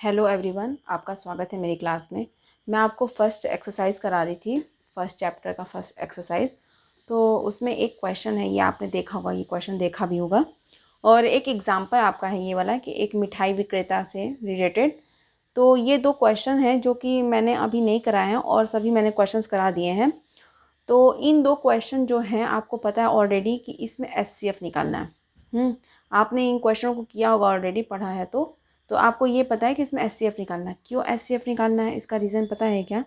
Hello everyone, आपका स्वागत है मेरी क्लास में। मैं आपको फर्स्ट एक्सरसाइज करा रही थी, फर्स्ट चैप्टर का फर्स्ट एक्सरसाइज। तो उसमें एक क्वेश्चन है, ये आपने देखा होगा, ये क्वेश्चन देखा भी होगा। और एक एग्जांपल आपका है ये वाला कि एक मिठाई विक्रेता से रिलेटेड। तो ये दो क्वेश्चन हैं जो कि मैंने अभी नहीं कराए हैं और सभी मैंने क्वेश्चंस करा दिए हैं। तो इन दो क्वेश्चन जो हैं आपको पता है ऑलरेडी कि इसमें एचसीएफ निकालना है। आपने इन क्वेश्चनों को किया होगा, ऑलरेडी पढ़ा है। तो आपको ये पता है कि इसमें एचसीएफ निकालना है। क्यों एचसीएफ निकालना है, इसका रीज़न पता है क्या?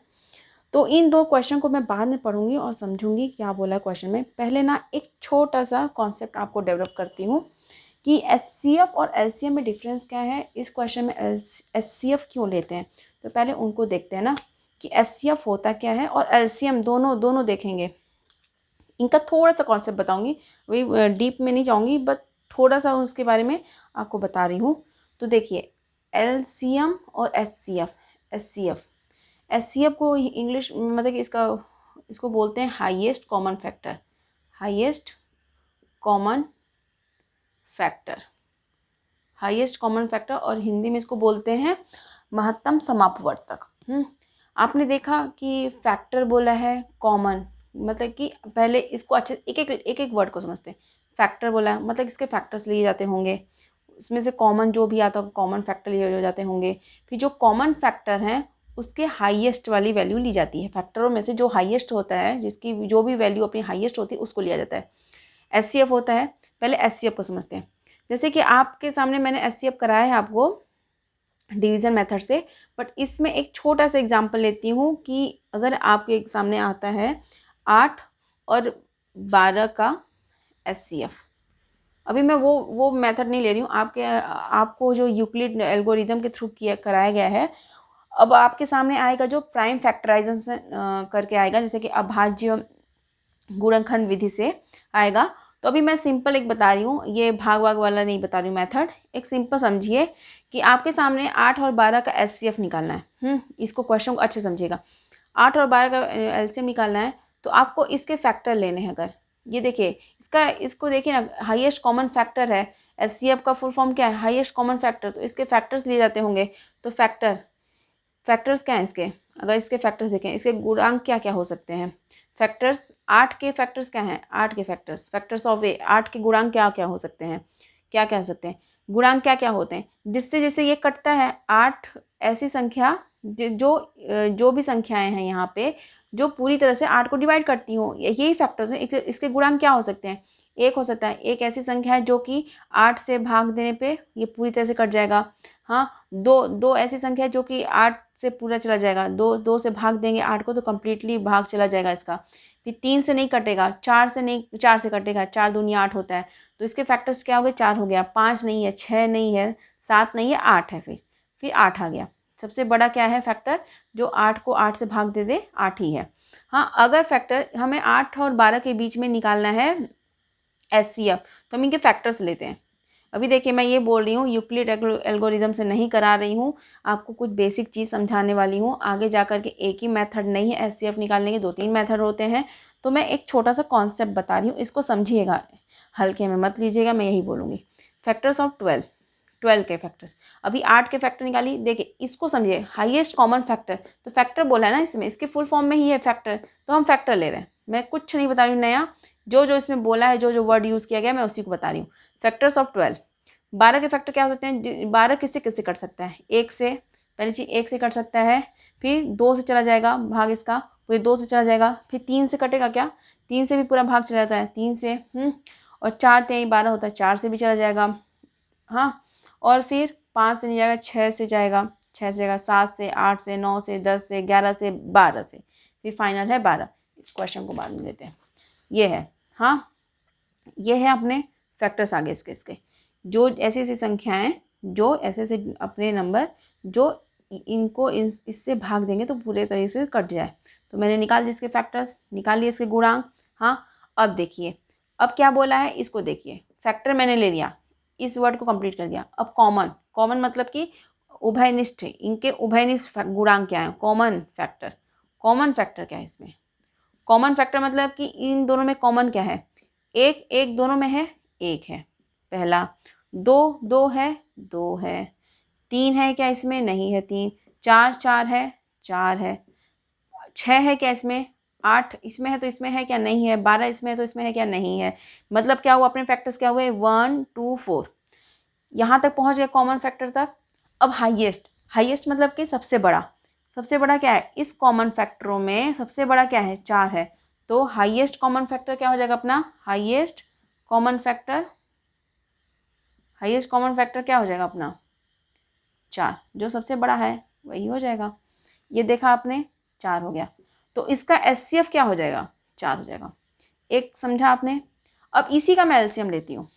तो इन दो क्वेश्चन को मैं बाद में पढ़ूंगी और समझूंगी क्या बोला है क्वेश्चन में। पहले ना एक छोटा सा कॉन्सेप्ट आपको डेवलप करती हूँ कि एचसीएफ और एलसीएम में डिफरेंस क्या है, इस क्वेश्चन में एचसीएफ क्यों लेते हैं। तो पहले उनको देखते हैं ना कि एचसीएफ होता क्या है और एलसीएम, दोनों दोनों देखेंगे। इनका थोड़ा सा कॉन्सेप्ट बताऊंगी, वही डीप में नहीं जाऊंगी, बट थोड़ा सा उसके बारे में आपको बता रही हूँ। तो देखिए, एलसीएम और एचसीएफ। एचसीएफ को इंग्लिश मतलब कि इसको बोलते हैं highest common factor. Highest common factor, highest common factor, और हिंदी में इसको बोलते हैं महत्तम समापवर्तक। आपने देखा कि फैक्टर बोला है कॉमन, मतलब कि पहले इसको अच्छे एक एक वर्ड को समझते हैं। फैक्टर बोला है मतलब इसके फैक्टर्स लिए जाते होंगे, उसमें से कॉमन जो भी आता है कॉमन फैक्टर लिए जाते होंगे। फिर जो कॉमन फैक्टर हैं उसके हाईएस्ट वाली वैल्यू ली जाती है। फैक्टरों में से जो हाईएस्ट होता है, जिसकी जो भी वैल्यू अपनी हाईएस्ट होती है उसको लिया जाता है। एचसीएफ होता है, पहले एचसीएफ को समझते हैं। जैसे कि आपके सामने मैंने एचसीएफ कराया है आपको डिवीज़न मेथड से, बट इसमें एक छोटा सा एग्जांपल लेती हूँ कि अगर आपके सामने आता है 8 और 12 का एचसीएफ। अभी मैं वो मेथड नहीं ले रही हूँ, आपको जो यूक्लिड एल्गोरिदम के थ्रू किया कराया गया है। अब आपके सामने आएगा जो प्राइम फैक्टराइजेशन करके आएगा, जैसे कि अभाज्य गुणनखंड विधि से आएगा। तो अभी मैं सिंपल एक बता रही हूँ, ये भाग वाला नहीं बता रही हूँ मेथड। एक सिंपल समझिए कि आपके सामने 8 और 12 का एचसीएफ निकालना है। इसको क्वेश्चन को अच्छे समझिएगा। 8 और 12 का एलसीएम निकालना है तो आपको इसके फैक्टर लेने हैं। अगर ये देखिए, इसको देखिए ना, हाईएस्ट कॉमन फैक्टर है। एचसीएफ का फुल फॉर्म क्या है? Highest common factor. तो इसके फैक्टर्स लिए जाते होंगे। तो फैक्टर्स क्या हैं इसके? अगर इसके फैक्टर्स देखें, इसके गुणांक क्या क्या हो सकते हैं? फैक्टर्स 8 के फैक्टर्स क्या हैं? 8 के फैक्टर्स ऑफ ए, 8 के गुणांक क्या क्या हो सकते हैं? क्या क्या हो सकते हैं गुणांक? क्या क्या होते हैं जिससे जैसे ये कटता है 8 ऐसी संख्या जो भी संख्याएं हैं यहाँ पे जो पूरी तरह से 8 को डिवाइड करती हो, यही फैक्टर्स हैं। इसके गुणांक क्या हो सकते हैं? एक हो सकता है, एक ऐसी संख्या है जो कि 8 से भाग देने पे ये पूरी तरह से कट जाएगा। हाँ, दो ऐसी संख्या है जो कि 8 से पूरा चला जाएगा। दो से भाग देंगे 8 को तो कम्प्लीटली भाग चला जाएगा इसका। फिर 3 से नहीं कटेगा, 4 से नहीं, 4 से कटेगा, 4 दूनी 8 होता है। तो इसके फैक्टर्स क्या हो गए? 4 हो गया। 5 नहीं है, 6 नहीं है, 7 नहीं है, 8 है। फिर 8 आ गया। सबसे बड़ा क्या है फैक्टर जो 8 को 8 से भाग दे 8 ही है। हाँ, अगर फैक्टर हमें 8 और 12 के बीच में निकालना है एचसीएफ, तो हम इनके फैक्टर्स लेते हैं। अभी देखिए, मैं ये बोल रही हूँ यूक्लिड एल्गोरिदम से नहीं करा रही हूँ, आपको कुछ बेसिक चीज़ समझाने वाली हूँ। आगे जा कर के एक ही मेथड नहीं है एचसीएफ निकालने के, 2-3 मेथड होते हैं। तो मैं एक छोटा सा कॉन्सेप्ट बता रही हूँ, इसको समझिएगा, हल्के में मत लीजिएगा, मैं यही बोलूँगी। फैक्टर्स ऑफ 12 के फैक्टर्स। अभी 8 के फैक्टर निकाली, देखिए इसको समझिए, हाईएस्ट कॉमन फैक्टर। तो फैक्टर बोला है ना इसमें, इसके फुल फॉर्म में ही है फैक्टर, तो हम फैक्टर ले रहे हैं। मैं कुछ नहीं बता रही हूँ नया, जो इसमें बोला है, जो वर्ड यूज़ किया गया मैं उसी को बता रही हूँ। Factors of 12। 12 के फैक्टर क्या हो सकते हैं? 12 किससे किससे कट सकता है? 1 से, पहली चीज़ 1 से कट सकता है। फिर 2 से चला जाएगा भाग इसका, फिर 2 से चला जाएगा। फिर 3 से कटेगा क्या? 3 से भी पूरा भाग चला जाता है, 3 से। और 4 3 12 होता है, 4 से भी चला जाएगा। हाँ, और फिर 5 से नहीं जाएगा, 6 से जाएगा, 6 से जाएगा, 7 से, 8 से, 9 से, 10 से, 11 से, 12 से, फिर फाइनल है 12। इस क्वेश्चन को बाद में देते हैं। ये है, हाँ, ये है अपने फैक्टर्स आगे इसके जो ऐसी ऐसी संख्याएं, जो ऐसे ऐसे अपने नंबर जो इनको इससे भाग देंगे तो पूरे तरीके से कट जाए। तो मैंने निकाल दिए इसके फैक्टर्स, निकाल लिए इसके गुणांक। हाँ, अब देखिए, अब क्या बोला है इसको देखिए। फैक्टर मैंने ले लिया, इस वर्ड को कंप्लीट कर दिया। अब कॉमन मतलब कि उभयनिष्ठ, इनके उभयनिष्ठ गुणांक क्या है? कॉमन फैक्टर क्या है इसमें? कॉमन फैक्टर मतलब कि इन दोनों में कॉमन क्या है? एक दोनों में है, एक है पहला। दो है, दो है। 3 है क्या इसमें? नहीं है 3। 4 4 है, 4 है। 6 है क्या इसमें? 8 इसमें है तो इसमें है क्या? नहीं है। 12 इसमें है तो इसमें है क्या? नहीं है। मतलब क्या हुआ? अपने फैक्टर्स क्या हुए? 1 2 4। यहाँ तक पहुँच गए कॉमन फैक्टर तक। अब हाईएस्ट, हाईएस्ट मतलब कि सबसे बड़ा। सबसे बड़ा क्या है? इस कॉमन फैक्टरों में सबसे बड़ा क्या है? 4 है। तो हाईएस्ट कॉमन फैक्टर क्या हो जाएगा अपना? Highest common factor, highest common factor क्या हो जाएगा अपना? 4। जो सबसे बड़ा है वही हो जाएगा। ये देखा आपने, 4 हो गया। तो इसका एचसीएफ क्या हो जाएगा? 4 हो जाएगा। एक समझा आपने? अब इसी का मैं एलसीएम लेती हूँ,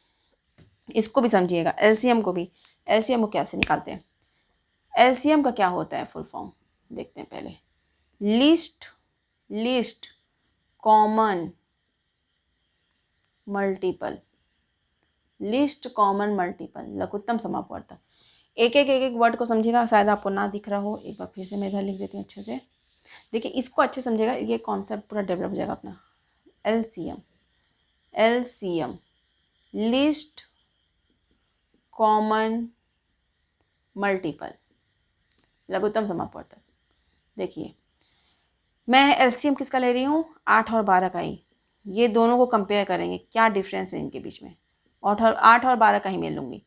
इसको भी समझिएगा, एलसीएम को भी। एलसीएम को कैसे निकालते हैं? एलसीएम का क्या होता है फुल फॉर्म? देखते हैं पहले। Least common multiple, least common multiple, लघुत्तम समापवर्तक। एक एक वर्ड को समझिएगा, शायद आपको ना दिख रहा हो। एक बार फिर से मैं इधर लिख देती हूँ अच्छे से। देखिए इसको अच्छे समझिएगा, ये कॉन्सेप्ट पूरा डेवलप हो जाएगा अपना। LCM, LCM least common multiple, लघुत्तम समापवर्तक। देखिए मैं एलसीएम किसका ले रही हूँ? 8 और 12 का ही। ये दोनों को कंपेयर करेंगे, क्या डिफरेंस है इनके बीच में। 8 और 12 का ही मैं लूँगी।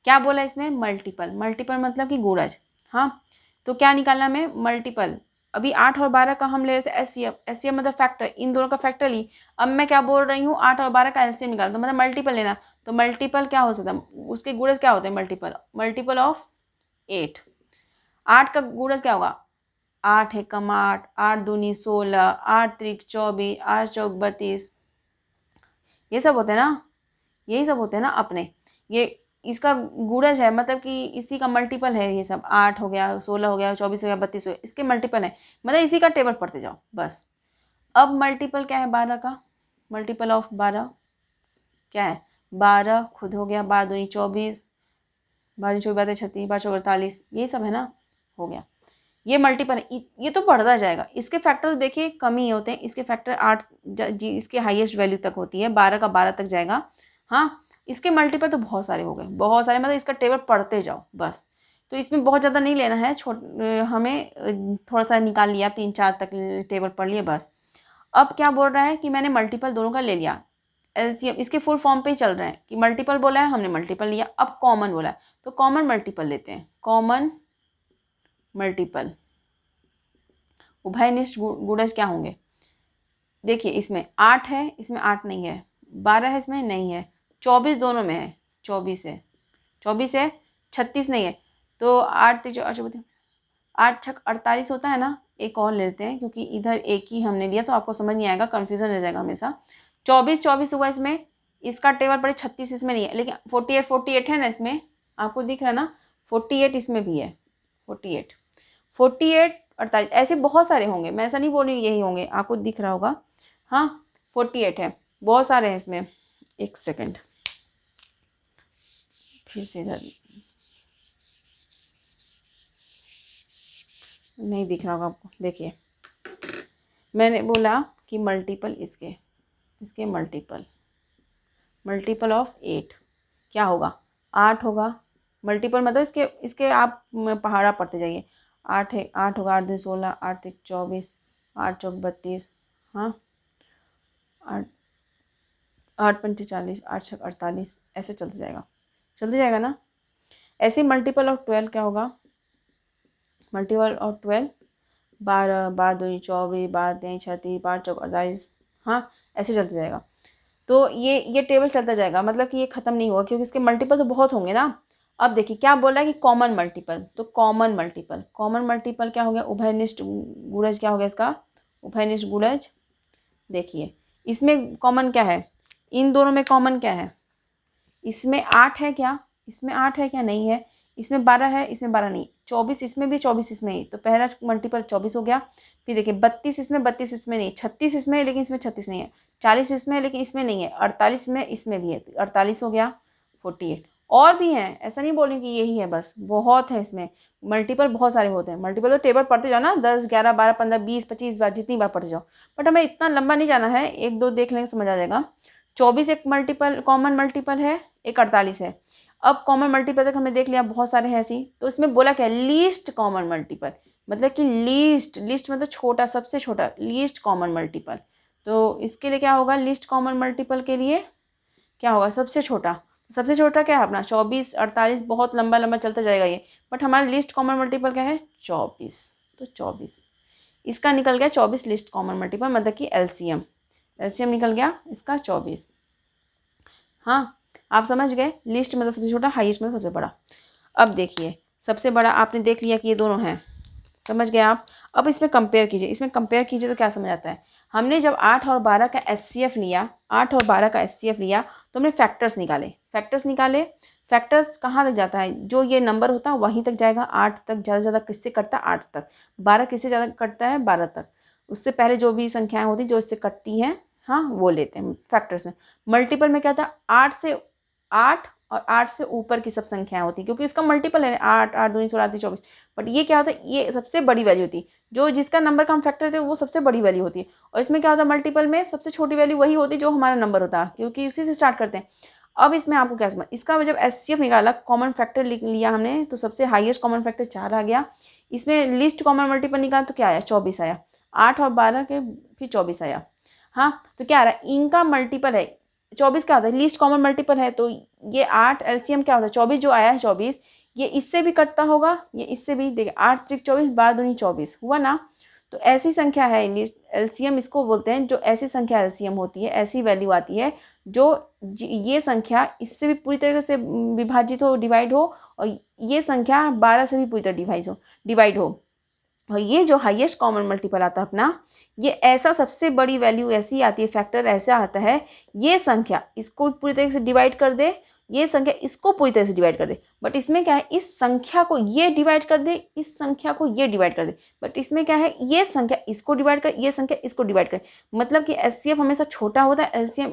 क्या बोला इसमें? मल्टीपल। मल्टीपल मतलब कि गुणज। हाँ, तो क्या निकालना में? मल्टीपल। अभी 8 और 12 का हम ले रहे थे एचसीएफ, एचसीएफ मतलब फैक्टर, इन दोनों का फैक्टर ली। अब मैं क्या बोल रही हूँ? 8 और 12 का एलसीएम निकालना, तो मतलब मल्टीपल लेना। तो मल्टीपल क्या हो सकता है? उसके गुणज क्या होते हैं? Multiple, multiple of 8। 8 का गुणज क्या होगा? 8 एकम 8, 8 दूनी 16, 8 त्रिक 24, 8 चौक 32। ये सब होते हैं ना, यही सब होते हैं ना अपने। ये इसका गुणज है, मतलब कि इसी का मल्टीपल है। ये सब 8 हो गया, 16 हो गया, 24 हो गया, 32 हो गया, इसके मल्टीपल है। मतलब इसी का टेबल पढ़ते जाओ बस। अब मल्टीपल क्या है? 12 का। मल्टीपल ऑफ 12 क्या है? 12 खुद हो गया, 12 दूनी 24, 12 24 32 36, 12 चौक 48, यही सब है ना, हो गया। ये मल्टीपल है, ये तो बढ़ता जाएगा। इसके फैक्टर देखिए कम ही होते हैं। इसके फैक्टर 8 जी, इसके हाईएस्ट वैल्यू तक होती है, 12 का 12 तक जाएगा। हाँ, इसके मल्टीपल तो बहुत सारे हो गए, बहुत सारे, मतलब इसका टेबल पढ़ते जाओ बस। तो इसमें बहुत ज़्यादा नहीं लेना है, हमें थोड़ा सा निकाल लिया, 3 4 तक टेबल पढ़ लिए बस। अब क्या बोल रहा है कि मैंने मल्टीपल दोनों का ले लिया। एलसीएम इसके फुल फॉर्म पे ही चल रहे हैं कि मल्टीपल बोला है, हमने मल्टीपल लिया। अब कॉमन बोला है तो कॉमन मल्टीपल लेते हैं। कॉमन मल्टीपल, उभयनिष्ठ गुणज क्या होंगे? देखिए इसमें 8 है, इसमें 8 नहीं है। 12 है, इसमें नहीं है। 24 दोनों में है, 24 है, 24 है, 36 नहीं है। तो 8 8 छक 48 होता है ना। एक और लेते हैं क्योंकि इधर एक ही हमने लिया तो आपको समझ नहीं आएगा, कन्फ्यूजन रह जाएगा हमेशा। 24 24 हुआ इसमें, इसका टेबल पड़े 36 इसमें नहीं है, लेकिन 48 48 है ना इसमें, आपको दिख रहा है ना। 48 इसमें भी है, 48 48 48 ऐसे बहुत सारे होंगे, मैं ऐसा नहीं बोल रही यही होंगे, आपको दिख रहा होगा। हाँ 48 है, बहुत सारे हैं इसमें। एक सेकंड, फिर से इधर नहीं दिख रहा होगा आपको। देखिए मैंने बोला कि मल्टीपल इसके मल्टीपल ऑफ 8 क्या होगा? 8 होगा। मल्टीपल मतलब इसके इसके आप पहाड़ा पढ़ते जाइए। 8 है, 8 होगा, 8 दूनी 16, 8 तिक 24, 8 चौक 32, हाँ 8 8 पंचे 40, 8 छक 48, ऐसे चलते जाएगा ना। ऐसे मल्टीपल ऑफ 12 क्या होगा? मल्टीपल ऑफ 12 12, 12 दूनी 24, 12 तीन 36, 5 चौक 48, हाँ ऐसे चलते जाएगा। तो ये टेबल चलता जाएगा, मतलब कि ये ख़त्म नहीं होगा क्योंकि इसके मल्टीपल तो बहुत होंगे ना। अब देखिए क्या बोल रहा है कि कॉमन मल्टीपल, तो कॉमन मल्टीपल क्या हो गया? उभयनिष्ठ गुणज क्या हो गया इसका? उभयनिष्ठ गुणज। देखिए इसमें कॉमन क्या है? इन दोनों में कॉमन क्या है? इसमें 8 है क्या? इसमें 8 है क्या? नहीं है। इसमें 12 है, इसमें 12 नहीं। 24 इसमें भी, 24 इसमें ही, तो पहला मल्टीपल 24 हो गया। फिर देखिए 32 इसमें, 32 इसमें नहीं। 36 इसमें है लेकिन इसमें 36 नहीं है। 40 इसमें है लेकिन इसमें नहीं है। 48 में, इसमें भी है, 48 हो गया। 48 और भी हैं, ऐसा नहीं बोल रही कि यही है बस, बहुत है इसमें। मल्टीपल बहुत सारे होते हैं। मल्टीपल तो टेबल पढ़ते जाओ ना, 10 11 12 15 20 25 बार, जितनी बार पढ़ते जाओ। बट हमें इतना लंबा नहीं जाना है, एक दो देख लेंगे समझ आ जाएगा। 24 एक मल्टीपल, कॉमन मल्टीपल है, एक 48 है। अब कॉमन मल्टीपल तक हमने देख लिया, बहुत सारे हैं ऐसी। तो इसमें बोला क्या, लीस्ट कॉमन मल्टीपल, मतलब कि लीस्ट, लीस्ट मतलब छोटा, सबसे छोटा, लीस्ट कॉमन मल्टीपल। तो इसके लिए क्या होगा, लीस्ट कॉमन मल्टीपल के लिए क्या होगा, सबसे छोटा। सबसे छोटा क्या है अपना 24, 48, बहुत लंबा लंबा चलता जाएगा ये, बट हमारा लिस्ट कॉमन मल्टीपल क्या है 24। तो 24 इसका निकल गया, 24 लिस्ट कॉमन मल्टीपल, मतलब कि एलसीएम, एलसीएम निकल गया इसका 24। हाँ, आप समझ गए, लिस्ट मतलब सबसे छोटा, हाईएस्ट मतलब सबसे बड़ा। अब देखिए, सबसे बड़ा आपने देख लिया कि ये दोनों हैं, समझ गए आप। अब इसमें कंपेयर कीजिए, इसमें कंपेयर कीजिए तो क्या समझ आता है। हमने जब 8 और 12 का एचसीएफ लिया, 8 और 12 का एचसीएफ लिया, तो हमने फैक्टर्स निकाले, फैक्टर्स निकाले। फैक्टर्स कहाँ तक जाता है, जो ये नंबर होता है वहीं तक जाएगा, 8 तक। ज़्यादा से ज़्यादा किससे कटता है, 8 तक। 12 किससे ज़्यादा कटता है, 12 तक। उससे पहले जो भी संख्याएं होती जो इससे कटती हैं, हाँ, वो लेते हैं फैक्टर्स में। मल्टीपल में क्या था, 8 और 8 से ऊपर की सब संख्याएं होती, क्योंकि इसका मल्टीपल है 8, 8 दूनी 16, 24। बट ये क्या होता है, ये सबसे बड़ी वैल्यू होती है, जो जिसका नंबर का हम फैक्टर थे वो सबसे बड़ी वैल्यू होती है। और इसमें क्या होता है, मल्टीपल में सबसे छोटी वैल्यू वही होती है जो हमारा नंबर होता है, क्योंकि उसी से स्टार्ट करते हैं। अब इसमें आपको क्या समझ, इसका जब एचसीएफ निकाला, कॉमन फैक्टर लिख लिया हमने, तो सबसे हाईएस्ट कॉमन फैक्टर 4 आ गया। इसमें लिस्ट कॉमन मल्टीपल निकाला तो क्या आया, 24 आया। 8 और 12 के फिर 24 आया। हाँ, तो क्या आ रहा है, इनका मल्टीपल है 24, क्या होता है लीस्ट कॉमन मल्टीपल है। तो ये 8 एलसीएम क्या होता है 24, जो आया है 24, ये इससे भी कटता होगा, ये इससे भी। देखिए 8 त्रिक 24, 12 दूनी 24 हुआ ना। तो ऐसी संख्या है एलसीएम, इसको बोलते हैं, जो ऐसी संख्या एलसीएम होती है, ऐसी वैल्यू आती है जो ये संख्या इससे भी पूरी तरीके से विभाजित हो, डिवाइड हो, और ये संख्या 12 से भी पूरी तरह डिवाइड हो। और ये जो हाईएस्ट कॉमन मल्टीपल आता है अपना, ये ऐसा सबसे बड़ी वैल्यू ऐसी आती है, फैक्टर ऐसा आता है, ये संख्या इसको पूरी तरीके से डिवाइड कर दे, ये संख्या इसको पूरी तरह से डिवाइड कर दे। बट इसमें क्या है, इस संख्या को ये डिवाइड कर दे, इस संख्या को ये डिवाइड कर दे। बट इसमें क्या है, ये संख्या इसको डिवाइड कर, ये संख्या इसको डिवाइड कर। मतलब कि एचसीएफ हमेशा छोटा होता है, एलसीएम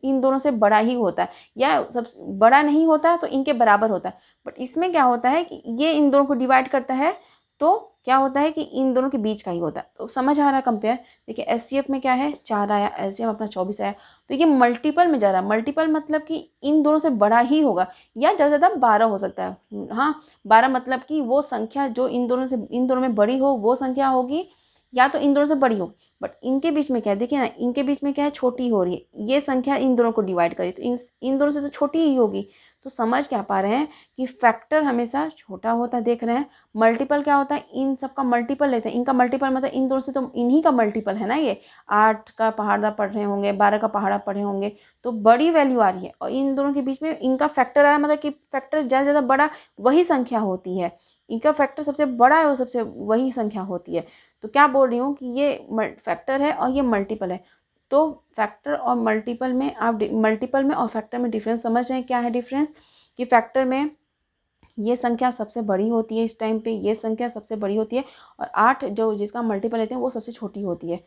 इन दोनों से बड़ा ही होता है, या सब बड़ा नहीं होता है तो इनके बराबर होता है। बट इसमें क्या होता है कि ये इन दोनों को डिवाइड करता है, तो क्या होता है कि इन दोनों के बीच का ही होता है। तो समझ आ रहा है कंपेयर। देखिए एचसीएफ में क्या है 4 आया, एलसीएम अपना 24 आया। तो ये मल्टीपल में जा रहा है, मल्टीपल मतलब कि इन दोनों से बड़ा ही होगा, या ज़्यादा से ज़्यादा 12 हो सकता है। हाँ, 12 मतलब कि वो संख्या जो इन दोनों में बड़ी हो, वो संख्या होगी, या तो इन दोनों से बड़ी होगी। बट इनके बीच में क्या है, देखिए ना, इनके बीच में क्या है, छोटी हो रही है, ये संख्या इन दोनों को डिवाइड करी, तो इन दोनों से तो छोटी ही होगी। तो समझ क्या पा रहे हैं कि फैक्टर हमेशा छोटा होता है, देख रहे हैं। मल्टीपल क्या होता है, इन सब का मल्टीपल लेते हैं, इनका मल्टीपल मतलब इन दोनों से तो इन्हीं का मल्टीपल है ना। ये 8 का पहाड़ा पढ़ रहे होंगे, 12 का पहाड़ा पढ़े होंगे, तो बड़ी वैल्यू आ रही है, और इन दोनों के बीच में इनका फैक्टर आ रहा है, मतलब कि फैक्टर ज़्यादा से ज़्यादा बड़ा वही संख्या होती है, इनका फैक्टर सबसे बड़ा है, वो सबसे वही संख्या होती है। तो क्या बोल रही हूँ कि ये फैक्टर है और ये मल्टीपल है। तो फैक्टर और मल्टीपल में आप मल्टीपल में और फैक्टर में डिफरेंस समझ रहे हैं, क्या है डिफरेंस, कि फैक्टर में ये संख्या सबसे बड़ी होती है, इस टाइम पे ये संख्या सबसे बड़ी होती है, और 8 जो जिसका मल्टीपल लेते हैं वो सबसे छोटी होती है।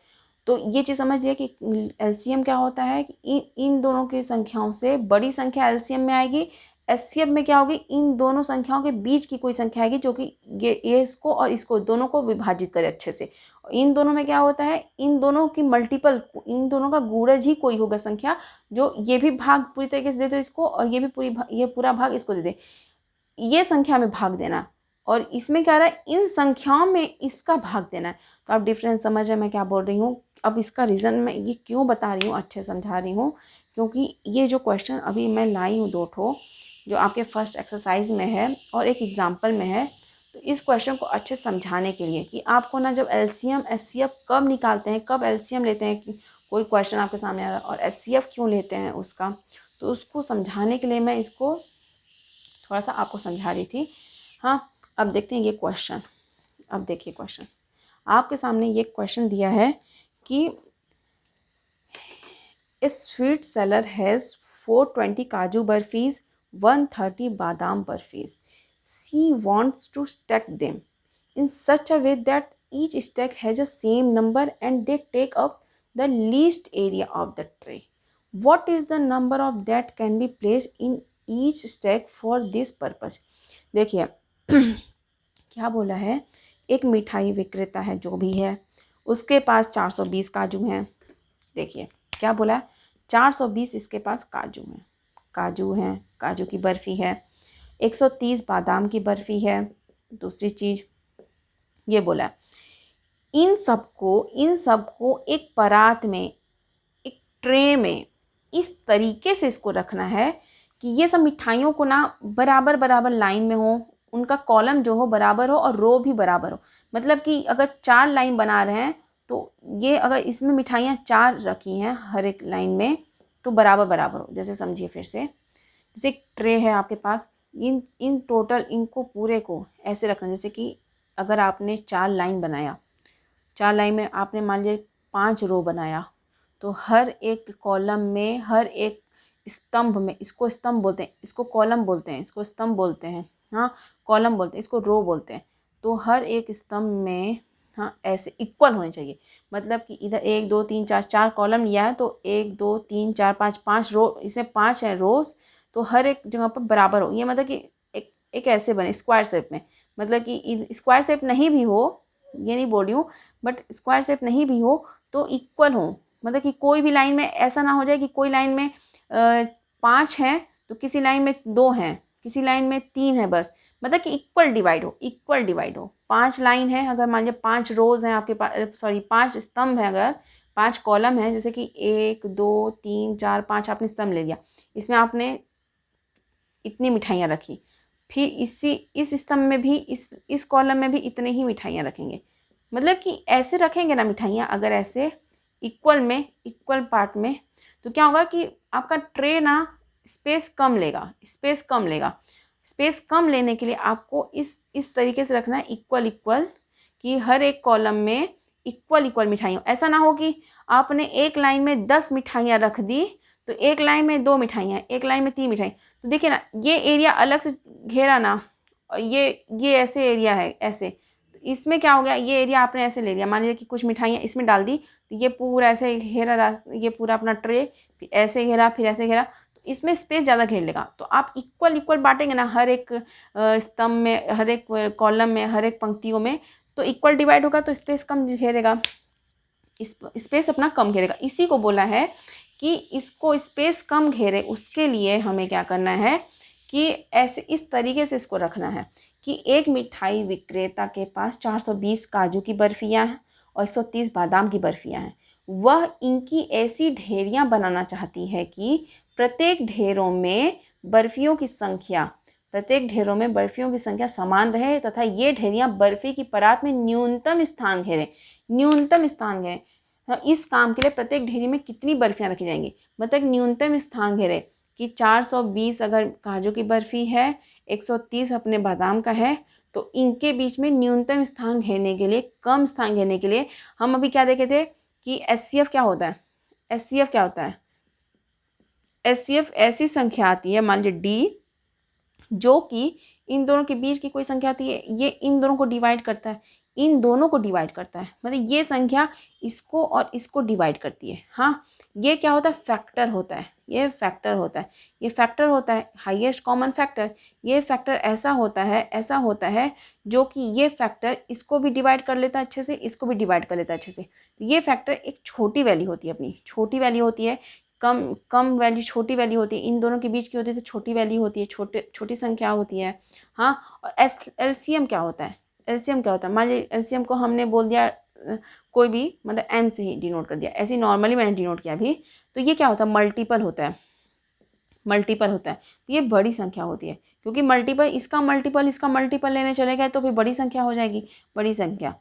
तो ये चीज़ समझिए कि एलसीएम क्या होता है कि इन दोनों की संख्याओं से बड़ी संख्या एलसीएम में आएगी। एचसीएफ में क्या होगी, इन दोनों संख्याओं के बीच की कोई संख्या आएगी जो कि ये इसको और इसको दोनों को विभाजित करे अच्छे से। इन दोनों में क्या होता है, इन दोनों की मल्टीपल, इन दोनों का गुणज ही कोई होगा संख्या, जो ये भी भाग पूरी तरीके से दे दो इसको, और ये भी ये पूरा भाग इसको दे दे, ये संख्या में भाग देना। और इसमें क्या रहा है, इन संख्याओं में इसका भाग देना है। तो आप डिफरेंस समझ रहे हैं मैं क्या बोल रही हूँ। अब इसका रीज़न मैं ये क्यों बता रही हूँ, अच्छे समझा रही हूँ, क्योंकि ये जो क्वेश्चन अभी मैं लाई हूँ 2 ठो, जो आपके फर्स्ट एक्सरसाइज में है और एक एग्जाम्पल में है। तो इस क्वेश्चन को अच्छे समझाने के लिए कि आपको ना जब एलसीएम एचसीएफ कब निकालते हैं, कब एलसीएम लेते हैं, कि कोई क्वेश्चन आपके सामने आ रहा है और एचसीएफ क्यों लेते हैं उसका, तो उसको समझाने के लिए मैं इसको थोड़ा सा आपको समझा रही थी। हाँ, अब देखते हैं ये क्वेश्चन। अब देखिए क्वेश्चन आपके सामने, ये क्वेश्चन दिया है कि ए स्वीट सेलर हैज़ 420 काजू बर्फीज, 130 बादाम बर्फीज। सी wants to stack them in such a way that each stack has the same number and they take up the least area of the tray. What is the number of that can be placed in each stack for this purpose? देखिए क्या बोला है, एक मिठाई विक्रेता है जो भी है, उसके पास 420 काजू हैं। देखिए क्या बोला, 420 इसके पास काजू हैं, काजू की बर्फ़ी है। 130 बादाम की बर्फ़ी है। दूसरी चीज़ ये बोला है, इन सबको एक परात में, एक ट्रे में इस तरीके से इसको रखना है कि ये सब मिठाइयों को ना बराबर बराबर लाइन में हो, उनका कॉलम जो हो बराबर हो और रो भी बराबर हो। मतलब कि अगर 4 लाइन बना रहे हैं तो ये अगर इसमें मिठाइयाँ 4 रखी हैं हर एक लाइन में तो बराबर बराबर हो। जैसे समझिए फिर से, जैसे एक ट्रे है आपके पास, इन टोटल इनको पूरे को ऐसे रखना, जैसे कि अगर आपने 4 लाइन बनाया, 4 लाइन में आपने मान लीजिए 5 रो बनाया, तो हर एक कॉलम में, हर एक स्तंभ में, इसको स्तंभ बोलते हैं, इसको कॉलम बोलते हैं, इसको स्तंभ बोलते हैं, हाँ कॉलम बोलते हैं, इसको रो बोलते हैं। तो हर एक स्तंभ में हाँ ऐसे इक्वल होने चाहिए। मतलब कि इधर 1 2 3 4 4 कॉलम लिया है तो 1 2 3 4 5 5 रो, इसमें 5 है रोज, तो हर एक जगह पर बराबर हो। ये मतलब कि एक ऐसे बने स्क्वायर शेप में, मतलब कि स्क्वायर शेप नहीं भी हो, ये नहीं बोल रही हूँ, बट स्क्वायर शेप नहीं भी हो तो इक्वल हो। मतलब कि कोई भी लाइन में ऐसा ना हो जाए कि कोई लाइन में 5 हैं तो किसी लाइन में 2 हैं, किसी लाइन में 3 है बस। मतलब कि इक्वल डिवाइड हो, इक्वल डिवाइड हो। 5 लाइन है, अगर मान लीजिए 5 रोज हैं आपके पास, सॉरी 5 स्तंभ है, अगर 5 कॉलम है, जैसे कि 1 2 3 4 5 आपने स्तंभ ले लिया, इसमें आपने इतनी मिठाइयाँ रखी, फिर इस स्तंभ में भी, इस कॉलम में भी इतने ही मिठाइयाँ रखेंगे। मतलब कि ऐसे रखेंगे ना मिठाइयाँ, अगर ऐसे इक्वल में, इक्वल पार्ट में, तो क्या होगा कि आपका ट्रे ना स्पेस कम लेगा, स्पेस कम लेगा। स्पेस कम लेने के लिए आपको इस तरीके से रखना है, इक्वल इक्वल, कि हर एक कॉलम में इक्वल इक्वल मिठाइयाँ। ऐसा ना हो कि आपने एक लाइन में 10 मिठाइयाँ रख दी तो एक लाइन में 2 मिठाइयाँ, एक लाइन में 3 मिठाई, तो देखिए ना ये एरिया अलग से घेरा ना, और ये ऐसे एरिया है ऐसे, तो इसमें क्या हो गया, ये एरिया आपने ऐसे ले लिया, मान लीजिए कि कुछ मिठाइयाँ इसमें डाल दी तो ये पूरा ऐसे घेरा, ये पूरा अपना ट्रे, फिर ऐसे घेरा, फिर ऐसे घेरा, तो इसमें स्पेस ज़्यादा घेर लेगा। तो आप इक्वल इक्वल बांटेंगे ना हर एक स्तंभ में, हर एक कॉलम में, हर एक पंक्तियों में, तो इक्वल डिवाइड होगा तो स्पेस कम घेरेगा, स्पेस अपना कम घेरेगा। इसी को बोला है कि इसको स्पेस कम घेरे, उसके लिए हमें क्या करना है कि ऐसे इस तरीके से इसको रखना है कि एक मिठाई विक्रेता के पास 420 काजू की बर्फियाँ हैं और 130 बादाम की बर्फियाँ हैं। वह इनकी ऐसी ढेरियाँ बनाना चाहती है कि प्रत्येक ढेरों में बर्फियों की संख्या, प्रत्येक ढेरों में बर्फियों की संख्या समान रहे तथा ये ढेरियाँ बर्फी की परात में न्यूनतम स्थान घेरें, न्यूनतम स्थान घेरें। हाँ, इस काम के लिए प्रत्येक ढेरी में कितनी बर्फियाँ रखी जाएंगी, मतलब न्यूनतम स्थान घेरे कि 420 अगर काजू की बर्फ़ी है, 130 अपने बादाम का है, तो इनके बीच में न्यूनतम स्थान घेरने के लिए, कम स्थान घेरने के लिए हम अभी क्या देखे थे कि एचसीएफ क्या होता है, एचसीएफ क्या होता है, एचसीएफ ऐसी संख्या आती है, मान लीजिए डी, जो कि इन दोनों के बीच की कोई संख्या आती है, ये इन दोनों को डिवाइड करता है, इन दोनों को डिवाइड करता है, मतलब ये संख्या इसको और इसको डिवाइड करती है। हाँ, ये क्या होता है, फैक्टर होता है, ये फैक्टर होता है, ये फैक्टर होता है हाईएस्ट कॉमन फैक्टर। ये फैक्टर ऐसा होता है, ऐसा होता है जो कि ये फैक्टर इसको भी डिवाइड कर लेता है अच्छे से, इसको भी डिवाइड कर लेता है अच्छे से। तो ये फैक्टर एक छोटी वैल्यू होती है, अपनी छोटी वैल्यू होती है, कम कम वैल्यू, छोटी वैल्यू होती है, इन दोनों के बीच की होती है तो छोटी वैल्यू होती है, छोटी संख्या होती है। हाँ, और एलसीएम क्या होता है, एलसीएम क्या होता है, मान लीजिए एलसीएम को हमने बोल दिया कोई भी, मतलब एम से ही डिनोट कर दिया, ऐसे नॉर्मली मैंने डिनोट किया अभी, तो ये क्या होता है, मल्टीपल होता है, मल्टीपल होता है। तो ये बड़ी संख्या होती है, क्योंकि मल्टीपल, इसका मल्टीपल इसका मल्टीपल लेने चले गए तो फिर बड़ी संख्या हो जाएगी, बड़ी संख्या।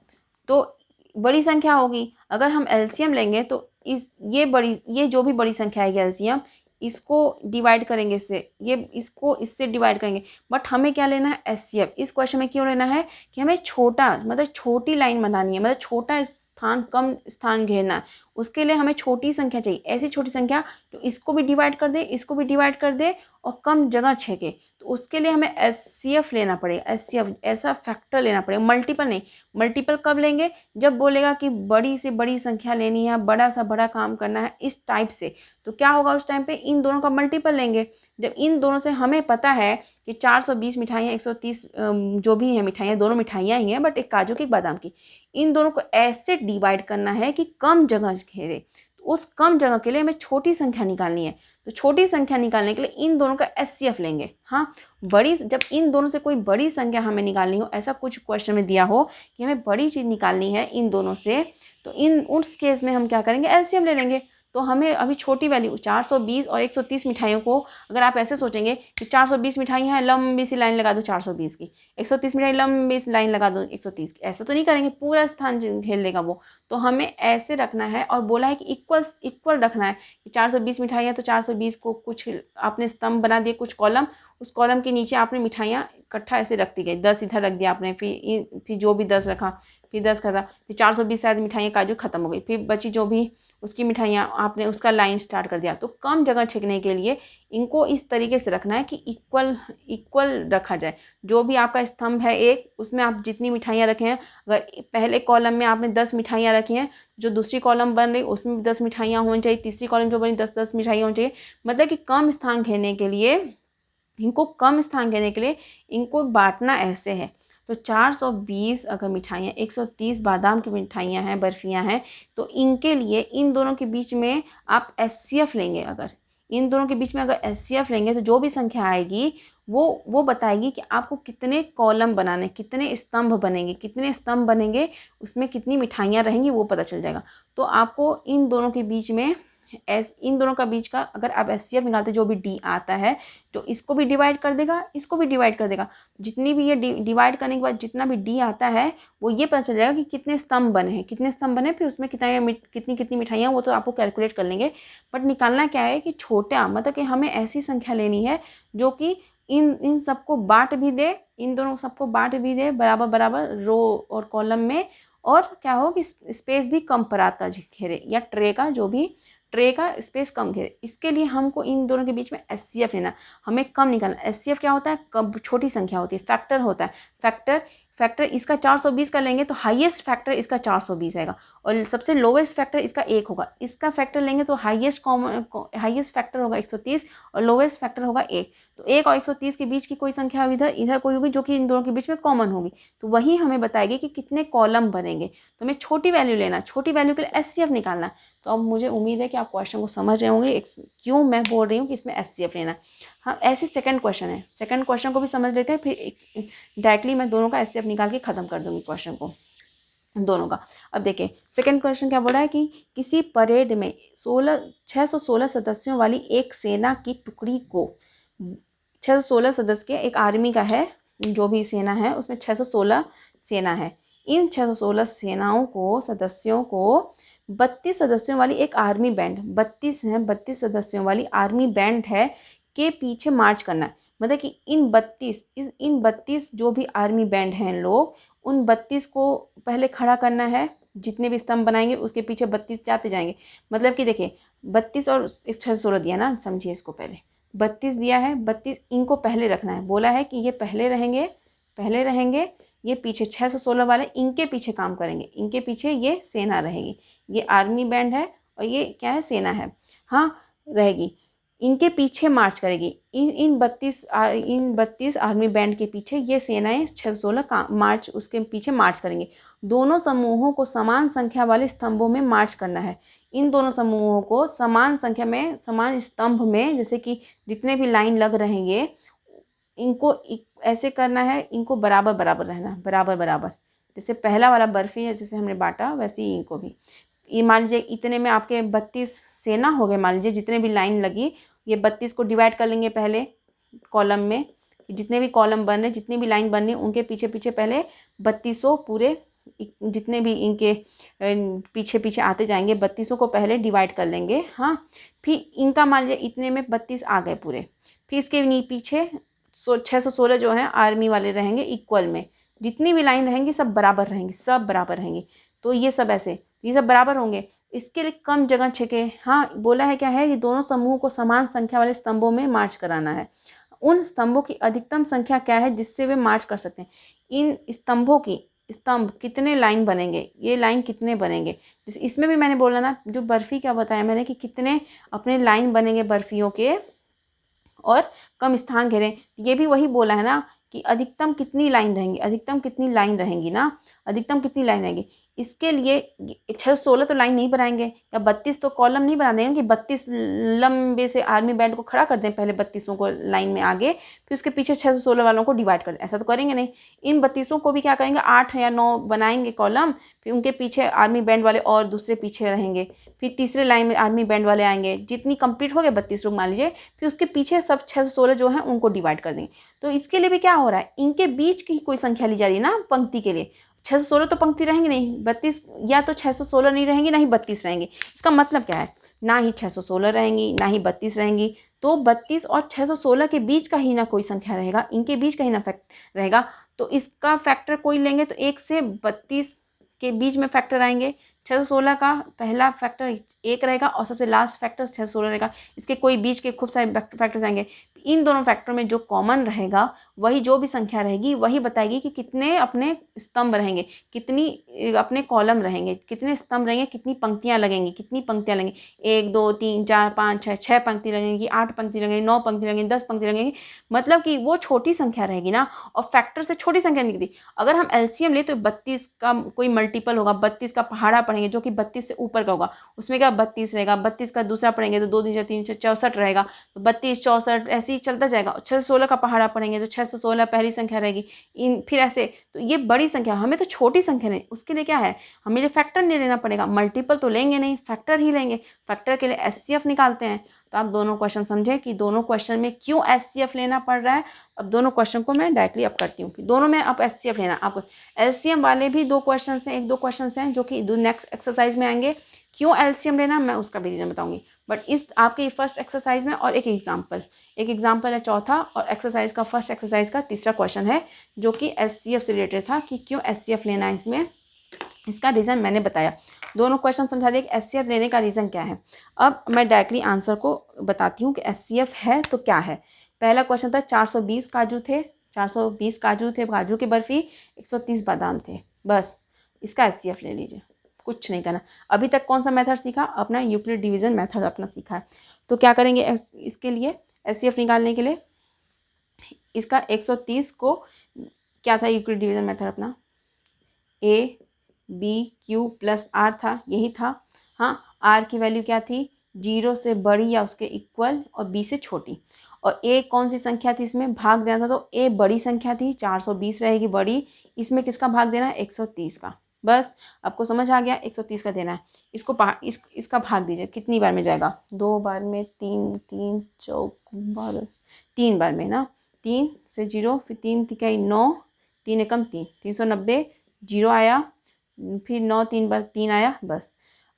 तो बड़ी संख्या होगी, अगर हम एलसीएम लेंगे तो ये जो भी बड़ी संख्या आएगी एलसीएम, इसको डिवाइड करेंगे इससे, ये इसको इससे डिवाइड करेंगे। बट हमें क्या लेना है, एचसीएफ। इस क्वेश्चन में क्यों लेना है कि हमें छोटा, मतलब छोटी लाइन बनानी है, मतलब छोटा स्थान, कम स्थान घेरना है, उसके लिए हमें छोटी संख्या चाहिए, ऐसी छोटी संख्या तो इसको भी डिवाइड कर दे, इसको भी डिवाइड कर दे और कम जगह छेके। तो उसके लिए हमें एचसीएफ लेना पड़ेगा, एचसीएफ ऐसा फैक्टर लेना पड़ेगा, मल्टीपल नहीं। मल्टीपल कब लेंगे, जब बोलेगा कि बड़ी से बड़ी संख्या लेनी है, बड़ा सा बड़ा काम करना है, इस टाइप से। तो क्या होगा उस टाइम पे, इन दोनों का मल्टीपल लेंगे। जब इन दोनों से हमें पता है कि 420 मिठाइयाँ, 130 जो भी है मिठाइयाँ, दोनों मिठाइयाँ ही हैं, बट एक काजू की, एक बादाम की, इन दोनों को ऐसे डिवाइड करना है कि कम जगह घेरे। तो उस कम जगह के लिए हमें छोटी संख्या निकालनी है। तो छोटी संख्या निकालने के लिए इन दोनों का एचसीएफ लेंगे। हाँ, बड़ी, जब इन दोनों से कोई बड़ी संख्या हमें निकालनी हो, ऐसा कुछ क्वेश्चन में दिया हो कि हमें बड़ी चीज़ निकालनी है इन दोनों से, तो उस केस में हम क्या करेंगे, एलसीएम ले लेंगे। तो हमें अभी छोटी वैल्यू 420 और 130 मिठाइयों को अगर आप ऐसे सोचेंगे कि 420 मिठाई हैं, लंबी सी लाइन लगा दो 420 की, 130 मिठाई लंबी सी लाइन लगा दो 130 की, ऐसा तो नहीं करेंगे, पूरा स्थान घेर लेगा वो। तो हमें ऐसे रखना है और बोला है कि इक्वल रखना है कि 420 मिठाई है तो 420 को कुछ आपने स्तंभ बना दिए, कुछ कॉलम, उस कॉलम के नीचे आपने मिठाइयाँ इकट्ठा ऐसे रखती गई, 10 इधर रख दिया आपने, फिर जो भी 10 रखा, फिर 10 खत्म, फिर 420 शायद मिठाइयाँ काजू खत्म हो गई, फिर बची जो भी उसकी मिठाइयाँ आपने उसका लाइन स्टार्ट कर दिया। तो कम जगह छेकने के लिए इनको इस तरीके से रखना है कि इक्वल रखा जाए। जो भी आपका स्तंभ है एक, उसमें आप जितनी मिठाइयाँ रखे हैं, अगर पहले कॉलम में आपने 10 मिठाइयाँ रखी हैं, जो दूसरी कॉलम बन रही उसमें भी 10 मिठाइयाँ होनी चाहिए, तीसरी कॉलम जो बनी 10 मिठाइयाँ होनी चाहिए। मतलब कि कम स्थान घेरने के लिए इनको बांटना ऐसे है। तो 420 अगर मिठाइयाँ, 130 बादाम की मिठाइयाँ हैं, बर्फियाँ हैं, तो इनके लिए इन दोनों के बीच में आप एचसीएफ लेंगे। अगर इन दोनों के बीच में अगर एचसीएफ लेंगे तो जो भी संख्या आएगी वो बताएगी कि आपको कितने कॉलम बनाने, कितने स्तंभ बनेंगे, उसमें कितनी मिठाइयाँ रहेंगी, वो पता चल जाएगा। तो आपको इन दोनों के बीच में इन दोनों का बीच का अगर आप एचसीएफ निकालते, जो भी डी आता है तो इसको भी डिवाइड कर देगा, इसको भी डिवाइड कर देगा। जितनी भी ये डिवाइड करने के बाद जितना भी डी आता है वो ये पता चल जाएगा कि कितने स्तंभ बने, फिर उसमें कितनी मिठाइयाँ, वो तो आपको कैलकुलेट कर लेंगे। बट निकालना क्या है कि छोटा, मतलब कि हमें ऐसी संख्या लेनी है जो कि इन सबको बांट भी दे, इन दोनों सबको बांट भी दे बराबर रो और कॉलम में, और क्या हो कि स्पेस भी कम परात का घेरे, या ट्रे का स्पेस कम घेरे। इसके लिए हमको इन दोनों के बीच में एचसीएफ लेना, हमें कम निकालना। एचसीएफ क्या होता है, कम छोटी संख्या होती है, फैक्टर होता है। फैक्टर इसका 420 का लेंगे तो हाईएस्ट फैक्टर इसका 420 आएगा, और सबसे लोवेस्ट फैक्टर इसका 1 होगा। इसका फैक्टर लेंगे तो हाईएस्ट फैक्टर होगा 130 और लोवेस्ट फैक्टर होगा 1। तो 1 और 130 के बीच की कोई संख्या होगी, इधर कोई होगी जो कि इन दोनों के बीच में कॉमन होगी, तो वही हमें बताएगी कि कितने कॉलम बनेंगे। तो हमें छोटी वैल्यू लेना, छोटी वैल्यू के लिए एचसीएफ निकालना। तो अब मुझे उम्मीद है कि आप क्वेश्चन को समझ रहे होंगे क्यों मैं बोल रही हूँ कि इसमें एचसीएफ लेना। हाँ, ऐसे सेकंड क्वेश्चन है, सेकंड क्वेश्चन को भी समझ लेते हैं, फिर डायरेक्टली मैं दोनों का एचसीएफ निकाल के ख़त्म कर दूँगी क्वेश्चन को, दोनों का। अब देखिए सेकंड क्वेश्चन क्या बोला है कि किसी परेड में 616 सदस्यों वाली एक सेना की टुकड़ी को, 616 सदस्य के एक आर्मी का है, जो भी सेना है उसमें 616 सेना है। इन 616 सदस्यों को 32 सदस्यों वाली एक आर्मी बैंड, 32 सदस्यों वाली आर्मी बैंड है के पीछे मार्च करना है। मतलब कि इन 32 जो भी आर्मी बैंड हैं लोग, उन 32 को पहले खड़ा करना है। जितने भी स्तंभ बनाएंगे उसके पीछे 32 जाते जाएंगे। मतलब कि देखिए 32 और 616 दिया ना, समझिए इसको, पहले 32 दिया है, 32 इनको पहले रखना है। बोला है कि ये पहले रहेंगे, ये पीछे 616 वाले इनके पीछे काम करेंगे, इनके पीछे ये सेना रहेगी। ये आर्मी बैंड है और ये क्या है, सेना है, हाँ रहेगी, इनके पीछे मार्च करेगी। इन 32 आर्मी बैंड के पीछे ये सेनाएं 616 का मार्च, उसके पीछे मार्च करेंगे। दोनों समूहों को समान संख्या वाले स्तंभों में मार्च करना है। इन दोनों समूहों को समान संख्या में, समान स्तंभ में, जैसे कि जितने भी लाइन लग रहेंगे इनको ऐसे करना है, इनको बराबर रहना, बराबर। जैसे पहला वाला बर्फ़ी है जैसे हमने बांटा, वैसे ही इनको भी। ये मान लीजिए इतने में आपके 32 सेना हो गए, मान लीजिए जितने भी लाइन लगी, ये 32 को डिवाइड कर लेंगे पहले कॉलम में। जितने भी कॉलम बन रहे, जितनी भी लाइन बन रही, उनके पीछे पहले 32 पूरे, जितने भी इनके पीछे आते जाएंगे 32 को पहले डिवाइड कर लेंगे। हाँ, फिर इनका मान लीजिए इतने में 32 आ गए पूरे, फिर इसके पीछे 616 जो हैं आर्मी वाले रहेंगे इक्वल में। जितनी भी लाइन रहेंगी सब बराबर रहेंगी। तो ये सब बराबर होंगे। इसके लिए कम जगह छेके, हाँ बोला है क्या है कि दोनों समूहों को समान संख्या वाले स्तंभों में मार्च कराना है। उन स्तंभों की अधिकतम संख्या क्या है जिससे वे मार्च कर सकते हैं। इन स्तंभ कितने लाइन बनेंगे, ये लाइन कितने बनेंगे। जैसे इसमें भी मैंने बोला ना, जो बर्फ़ी का बताया मैंने कि कितने अपने लाइन बनेंगे बर्फ़ियों के, और कम स्थान घेरें। ये भी वही बोला है ना कि अधिकतम कितनी लाइन रहेंगी ना, अधिकतम कितनी लाइन रहेंगी। इसके लिए 616 तो लाइन नहीं बनाएंगे, या 32 तो कॉलम नहीं बना देंगे कि 32 लंबे से आर्मी बैंड को खड़ा कर दें, पहले 32 को लाइन में आगे, फिर उसके पीछे 616 वालों को डिवाइड कर दें, ऐसा तो करेंगे नहीं। इन 32 को भी क्या करेंगे, 8 या 9 बनाएंगे कॉलम, फिर उनके पीछे आर्मी बैंड वाले और दूसरे पीछे रहेंगे, फिर तीसरे लाइन में आर्मी बैंड वाले आएंगे, जितनी कंप्लीट हो गए 32 लोग मान लीजिए, फिर उसके पीछे सब 616 जो है उनको डिवाइड कर देंगे। तो इसके लिए भी क्या हो रहा है, इनके बीच की कोई संख्या ली जा रही है ना पंक्ति के लिए। 616 तो पंक्ति रहेंगी नहीं, 32 या तो 616 नहीं रहेंगी, ना ही 32 रहेंगी। इसका मतलब क्या है, ना ही 616 रहेंगी ना ही 32 रहेंगी, तो 32 और 616 के बीच का ही ना कोई संख्या रहेगा, इनके बीच का ही ना फैक्टर रहेगा। तो इसका फैक्टर कोई लेंगे तो 1 से 32 के बीच में फैक्टर आएंगे। 616 का पहला फैक्टर 1 रहेगा और सबसे लास्ट फैक्टर 616 रहेगा। इसके कोई बीच के खूब सारे फैक्टर्स आएंगे। इन दोनों फैक्टर में जो कॉमन रहेगा, वही जो भी संख्या रहेगी वही बताएगी कि कितने अपने स्तंभ रहेंगे, कितनी अपने कॉलम रहेंगे, कितने स्तंभ रहेंगे, कितनी पंक्तियां लगेंगी, कितनी पंक्तियां लगेंगी, 1 2 3 4 5 6 6 पंक्ति लगेंगी, 8 पंक्ति लगेंगी, 9 पंक्ति लगेंगी, 10 पंक्ति लगेंगी। मतलब कि वो छोटी संख्या रहेगी ना, और फैक्टर से छोटी संख्या निकलती। अगर हम एलसीएम ले तो 32 का कोई मल्टीपल होगा, 32 का पहाड़ा पढ़ेंगे जो कि 32 से ऊपर का होगा, उसमें क्या 32 रहेगा। 32 का दूसरा पढ़ेंगे तो 2 3 3 64 रहेगा, तो 32 64 ऐसे ही चलता जाएगा। 616 का पहाड़ा पढ़ेंगे तो 616 पहली संख्या रहेगी, इन फिर ऐसे। तो ये बड़ी संख्या, हमें तो छोटी संख्या नहीं, उसके लिए क्या है, हमें लिए फैक्टर नहीं लेना पड़ेगा, मल्टीपल तो लेंगे नहीं, फैक्टर ही लेंगे। फैक्टर के लिए एचसीएफ निकालते हैं। तो आप दोनों क्वेश्चन समझें कि दोनों क्वेश्चन में क्यों एचसीएफ लेना पड़ रहा है। अब दोनों क्वेश्चन को मैं डायरेक्टली अब करती हूँ कि दोनों में आप एचसीएफ लेना। आपको एलसीएम वाले भी 2 क्वेश्चन हैं, 1 2 क्वेश्चन हैं जो कि नेक्स्ट एक्सरसाइज में आएंगे। क्यों एलसीएम लेना मैं उसका भी रीजन बताऊंगी। बट इस आपके फर्स्ट एक्सरसाइज में और एक एग्जाम्पल है चौथा, और एक्सरसाइज का फर्स्ट एक्सरसाइज का तीसरा क्वेश्चन है जो कि एचसीएफ से रिलेटेड था कि क्यों एचसीएफ लेना है इसमें। इसका रीज़न मैंने बताया, दोनों क्वेश्चन समझा दिए कि एचसीएफ लेने का रीज़न क्या है। अब मैं डायरेक्टली आंसर को बताती हूँ कि एचसीएफ है तो क्या है। पहला क्वेश्चन था 420 काजू थे, 420 काजू थे, काजू की बर्फ़ी, 130 बादाम थे, बस इसका एचसीएफ ले लीजिए, कुछ नहीं करना। अभी तक कौन सा मेथड सीखा, अपना यूक्लिड डिवीज़न मेथड अपना सीखा है। तो क्या करेंगे इसके लिए, एचसीएफ निकालने के लिए, इसका 130 को क्या था यूक्लिड डिवीज़न मेथड अपना, A B Q plus R था, यही था। हाँ, आर की वैल्यू क्या थी, 0 से बड़ी या उसके इक्वल और बी से छोटी। और ए कौन सी संख्या थी, इसमें भाग देना था, तो ए बड़ी संख्या थी, 420 रहेगी बड़ी, इसमें किसका भाग देना है, 130 का। बस आपको समझ आ गया, 130 का देना है। इसको इसका भाग दीजिए, कितनी बार में जाएगा, 2 बार में, 3 3 चौक 12, 3 बार में ना, 3 से 0, फिर 3 तिकाई 9, 3 एकम 3, 390, 0 आया, फिर 9 3 बार 3 आया, बस।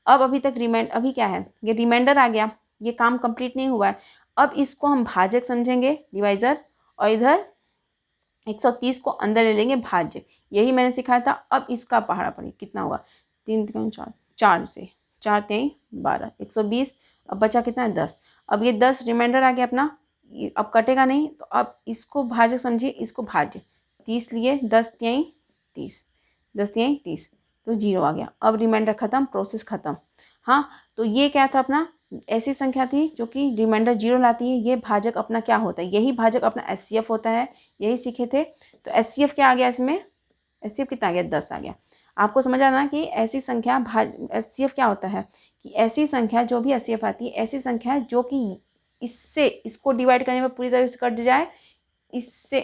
अब अभी तक अभी क्या है, ये रिमाइंडर आ गया, ये काम कंप्लीट नहीं हुआ है। अब इसको हम भाजक समझेंगे, डिवाइज़र, और इधर 130 को अंदर ले लेंगे भाज्य, यही मैंने सिखाया था। अब इसका पहाड़ा पढ़िए कितना होगा, 3 3 4, 4 से 4 3 12, 120, अब बचा कितना है 10। अब ये 10 रिमाइंडर आ गया अपना, अब कटेगा नहीं, तो अब इसको भाजक समझिए, इसको भाज्य, 30 लिए, 10 3 30, 10 3 30, तो 0 आ गया। अब रिमाइंडर ख़त्म, प्रोसेस ख़त्म। हाँ, तो ये क्या था अपना, ऐसी संख्या थी जो कि रिमाइंडर 0 लाती है। ये भाजक अपना क्या होता है, यही भाजक अपना एचसीएफ होता है, यही सीखे थे। तो एचसीएफ क्या आ गया इसमें, एचसीएफ कितना आ गया, 10 आ गया। आपको समझ आना कि ऐसी संख्या एचसीएफ क्या होता है, कि ऐसी संख्या जो भी एचसीएफ आती है, ऐसी संख्या जो कि इसको डिवाइड करने में पूरी तरह से कट जाए, इससे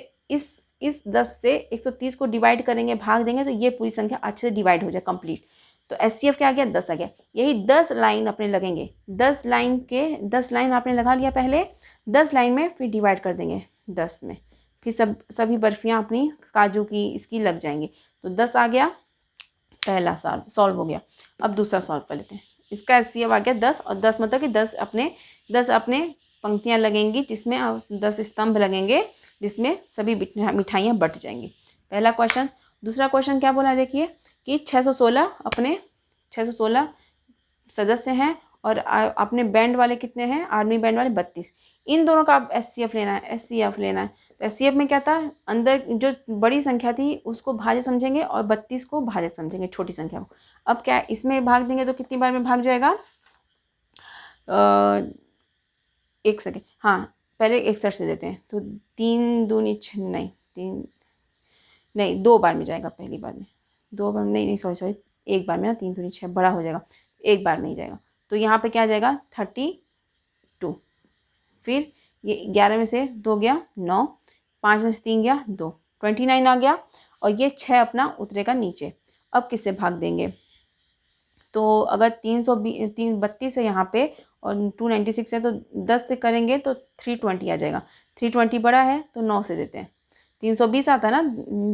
इस 10 से 130 को डिवाइड करेंगे, भाग देंगे, तो ये पूरी संख्या अच्छे से डिवाइड हो जाए कंप्लीट। तो एचसीएफ क्या आ गया, 10 आ गया। यही 10 लाइन अपने लगेंगे, 10 लाइन आपने लगा लिया पहले, 10 लाइन में फिर डिवाइड कर देंगे 10 में, फिर सभी बर्फियाँ अपनी काजू की इसकी लग जाएंगी। तो 10 आ गया, पहला सॉल्व हो गया। अब दूसरा सॉल्व कर लेते हैं। इसका एचसीएफ आ गया 10, और 10 मतलब कि 10 अपने पंक्तियाँ लगेंगी, जिसमें 10 स्तंभ लगेंगे, जिसमें सभी मिठाइयाँ बट जाएंगी। पहला क्वेश्चन। दूसरा क्वेश्चन क्या बोला है देखिए, कि 616 सदस्य हैं, और अपने बैंड वाले कितने हैं, आर्मी बैंड वाले 32। इन दोनों का अब एचसीएफ लेना है। तो एचसीएफ में क्या था, अंदर जो बड़ी संख्या थी उसको भाज्य समझेंगे, और 32 को भाजक समझेंगे, छोटी संख्या को। अब क्या इसमें भाग देंगे तो कितनी बार में भाग जाएगा, एक सेकेंड, हाँ पहले 61 से देते हैं, तो 3 दूनी 6, नहीं 2 बार में जाएगा, पहली बार में 2 बार, नहीं सॉरी एक बार में ना, 3 दूनी 6 बड़ा हो जाएगा, एक बार में ही जाएगा। तो यहाँ पे क्या आ जाएगा 32। फिर ये 11 में से 2 गया 9, 5 में से 3 गया 2, 29 आ गया। और ये 6 अपना उतरेगा नीचे। अब किससे भाग देंगे? तो अगर 32 है यहाँ पे और 296 है तो 10 से करेंगे तो 320 आ जाएगा। 320 बड़ा है तो 9 से देते हैं। 320 आता है ना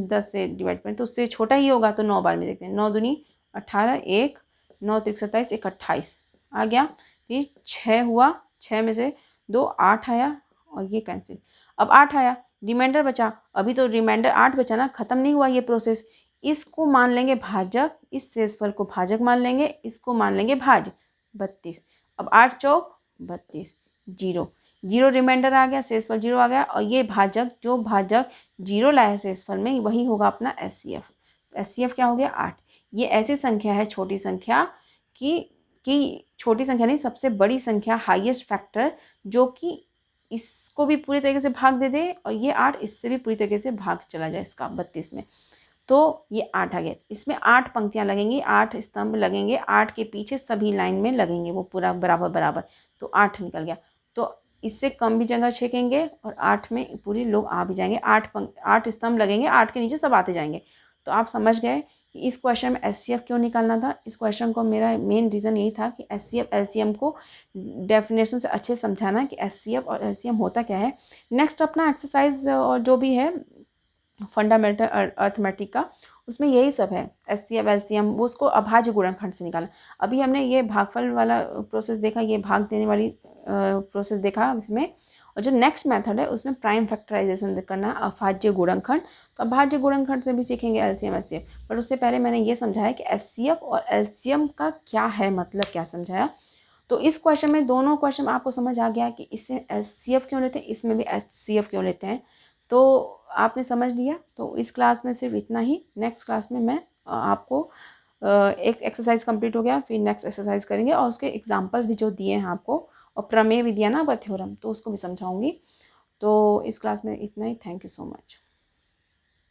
10 से डिवाइड करें तो उससे छोटा ही होगा, तो 9 बार में देखते हैं। 9 दूनी 18, 1 9 त्रिक 27, 1 28 आ गया। फिर 6 हुआ, 6 में से 2 8 आया और ये कैंसिल। अब 8 आया, रिमाइंडर बचा। अभी तो रिमाइंडर 8 बचा ना, ख़त्म नहीं हुआ ये प्रोसेस। इसको मान लेंगे भाजक, इस शेषफल को भाजक मान लेंगे, इसको मान लेंगे भाज्य 32। अब 8 चौक 32, 0 0 रिमाइंडर आ गया, शेषफल 0 आ गया। और ये भाजक, जो भाजक 0 लाया है शेषफल में, वही होगा अपना HCF। तो HCF क्या हो गया 8। ये ऐसी संख्या है, छोटी संख्या कि छोटी संख्या नहीं, सबसे बड़ी संख्या, हाईएस्ट फैक्टर, जो कि इसको भी पूरी तरीके से भाग दे दे और ये 8 इससे भी पूरी तरीके से भाग चला जाए इसका 32 में। तो ये 8 आ गया। इसमें 8 पंक्तियाँ लगेंगी, 8 स्तंभ लगेंगे, 8 के पीछे सभी लाइन में लगेंगे वो पूरा बराबर बराबर। तो 8 निकल गया। तो इससे कम भी जगह छेकेंगे और 8 में पूरे लोग आ भी जाएंगे। 8 स्तंभ लगेंगे, 8 के नीचे सब आते जाएंगे। तो आप समझ गए कि इस क्वेश्चन में HCF क्यों निकालना था। इस क्वेश्चन को मेरा मेन रीज़न यही था कि HCF LCM को डेफिनेशन से अच्छे समझाना कि HCF और LCM होता क्या है। नेक्स्ट अपना एक्सरसाइज और जो भी है फंडामेंटल अर्थमेटिक का, उसमें यही सब है। HCF LCM वो उसको अभाज्य गुणनखंड से निकाला। अभी हमने ये भागफल वाला प्रोसेस देखा, ये भाग देने वाली प्रोसेस देखा इसमें। और जो नेक्स्ट मेथड है उसमें प्राइम फैक्टराइजेशन करना, अभाज्य गुणनखंड। तो अभाज्य गुणनखंड से भी सीखेंगे LCM HCF। पर उससे पहले मैंने ये समझाया कि HCF और LCM का क्या है, मतलब क्या समझाया। तो इस क्वेश्चन में, दोनों क्वेश्चन आपको समझ आ गया कि इससे HCF क्यों लेते हैं, इसमें भी HCF क्यों लेते हैं। तो आपने समझ लिया। तो इस क्लास में सिर्फ इतना ही। नेक्स्ट क्लास में मैं आपको एक एक्सरसाइज कंप्लीट हो गया, फिर नेक्स्ट एक्सरसाइज करेंगे और उसके एग्जांपल्स भी जो दिए हैं आपको, और प्रमेय भी दिया ना, थ्योरम, तो उसको भी समझाऊंगी। तो इस क्लास में इतना ही। Thank you so much.